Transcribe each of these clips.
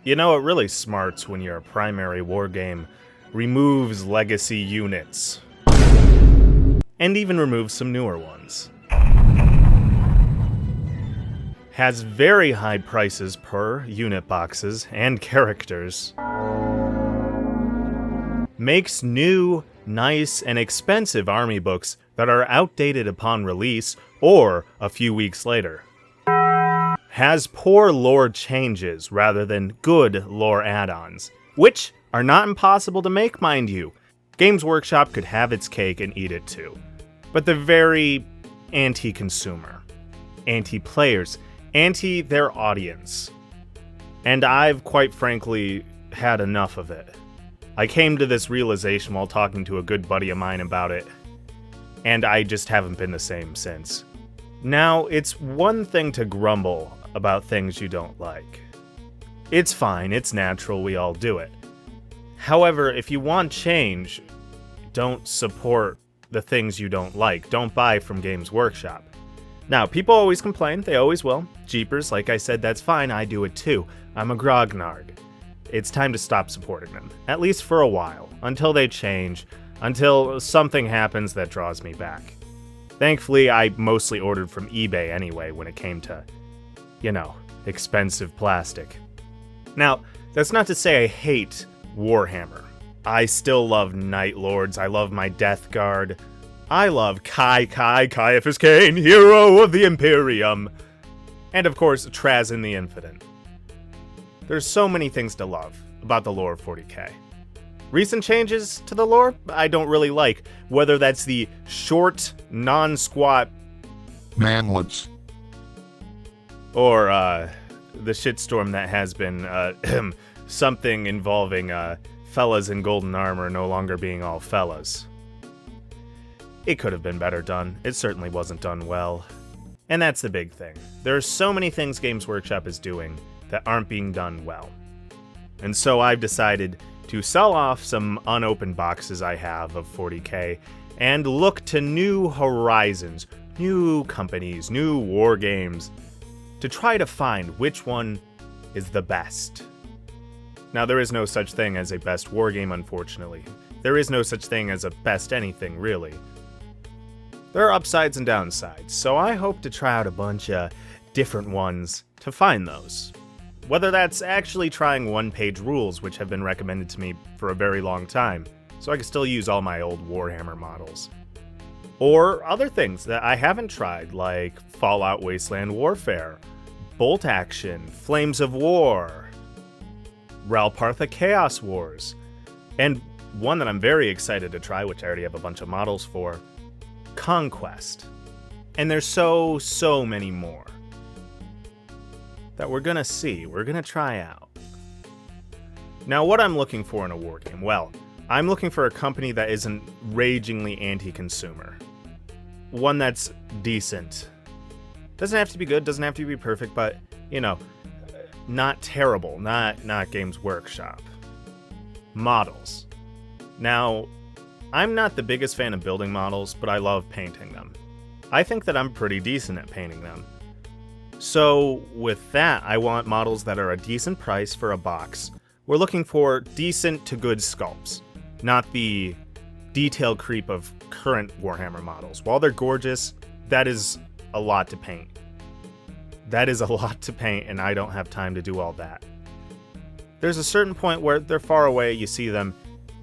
You know, it really smarts when your primary wargame removes legacy units. And even removes some newer ones. Has very high prices per unit boxes and characters. Makes new, nice, and expensive army books that are outdated upon release or a few weeks later. Has poor lore changes rather than good lore add-ons, which are not impossible to make, mind you. Games Workshop could have its cake and eat it too. But they're very anti-consumer, anti-players, anti their audience. And I've quite frankly had enough of it. I came to this realization while talking to a good buddy of mine about it, and I just haven't been the same since. Now, it's one thing to grumble about things you don't like. It's fine, it's natural, we all do it. However, if you want change, don't support the things you don't like. Don't buy from Games Workshop. Now, people always complain, they always will. Jeepers, like I said, that's fine, I do it too. I'm a grognard. It's time to stop supporting them, at least for a while, until they change, until something happens that draws me back. Thankfully, I mostly ordered from eBay anyway when it came to, expensive plastic. Now, that's not to say I hate Warhammer. I still love Night Lords, I love my Death Guard, I love Caiaphas Cain, hero of the Imperium, and of course, Trazyn the Infinite. There's so many things to love about the lore of 40k. Recent changes to the lore, I don't really like, whether that's the short, non-squat manlets, or the shitstorm that has been something involving fellas in golden armor no longer being all fellas. It could have been better done. It certainly wasn't done well. And that's the big thing. There are so many things Games Workshop is doing that aren't being done well. And so I've decided to sell off some unopened boxes I have of 40k and look to new horizons, new companies, new war games, to try to find which one is the best. Now, there is no such thing as a best war game, unfortunately. There is no such thing as a best anything, really. There are upsides and downsides, so I hope to try out a bunch of different ones to find those. Whether that's actually trying one-page rules, which have been recommended to me for a very long time, so I can still use all my old Warhammer models. Or other things that I haven't tried, like Fallout Wasteland Warfare, Bolt Action, Flames of War, Ralpartha Chaos Wars, and one that I'm very excited to try, which I already have a bunch of models for, Conquest. And there's so many more that we're gonna see, we're gonna try out. Now, what I'm looking for in a wargame? Well, I'm looking for a company that isn't ragingly anti-consumer. One that's decent. Doesn't have to be good, doesn't have to be perfect, but, not terrible, not Games Workshop. Models. Now, I'm not the biggest fan of building models, but I love painting them. I think that I'm pretty decent at painting them. So with that, I want models that are a decent price for a box. We're looking for decent to good sculpts, not the detail creep of current Warhammer models. While they're gorgeous, that is a lot to paint. That is a lot to paint, and I don't have time to do all that. There's a certain point where they're far away, you see them.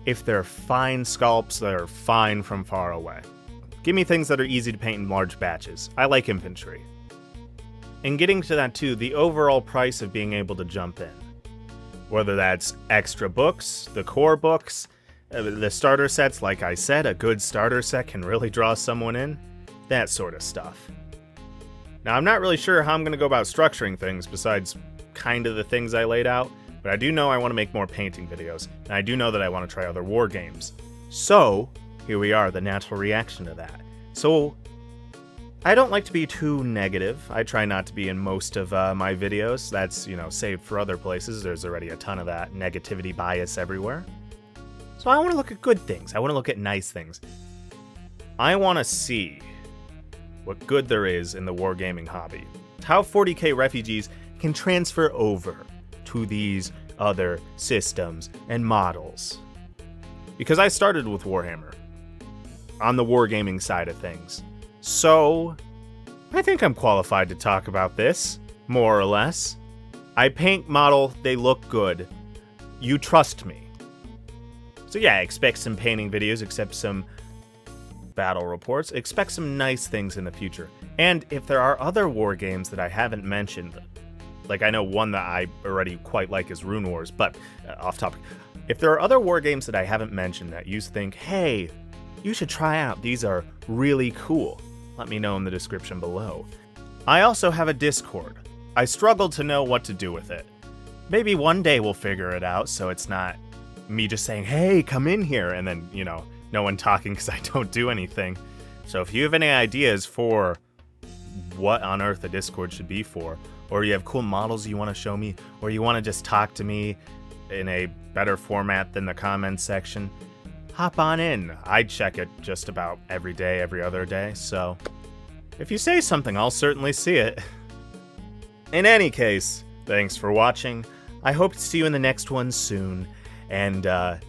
If they're fine sculpts, they're fine from far away. Give me things that are easy to paint in large batches. I like infantry. And getting to that too, the overall price of being able to jump in. Whether that's extra books, the core books, the starter sets, like I said, a good starter set can really draw someone in. That sort of stuff. Now, I'm not really sure how I'm going to go about structuring things besides kind of the things I laid out, but I do know I want to make more painting videos, and I do know that I want to try other war games. So, here we are, the natural reaction to that. So, I don't like to be too negative. I try not to be in most of my videos. That's, saved for other places. There's already a ton of that negativity bias everywhere. So I want to look at good things. I want to look at nice things. I want to see what good there is in the wargaming hobby. How 40k refugees can transfer over to these other systems and models. Because I started with Warhammer, on the wargaming side of things. So, I think I'm qualified to talk about this, more or less. I paint, model, they look good. You trust me. So yeah, expect some painting videos, expect some battle reports, expect some nice things in the future. And if there are other war games that I haven't mentioned, like I know one that I already quite like is Rune Wars, but off topic. If there are other war games that I haven't mentioned that you think, hey, you should try out, these are really cool, let me know in the description below. I also have a Discord. I struggled to know what to do with it. Maybe one day we'll figure it out so it's not me just saying, hey, come in here, and then, no one talking because I don't do anything. So if you have any ideas for what on earth a Discord should be for, or you have cool models you want to show me, or you want to just talk to me in a better format than the comments section, hop on in. I check it just about every day, every other day, so if you say something, I'll certainly see it. In any case, thanks for watching. I hope to see you in the next one soon, and have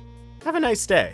a nice day.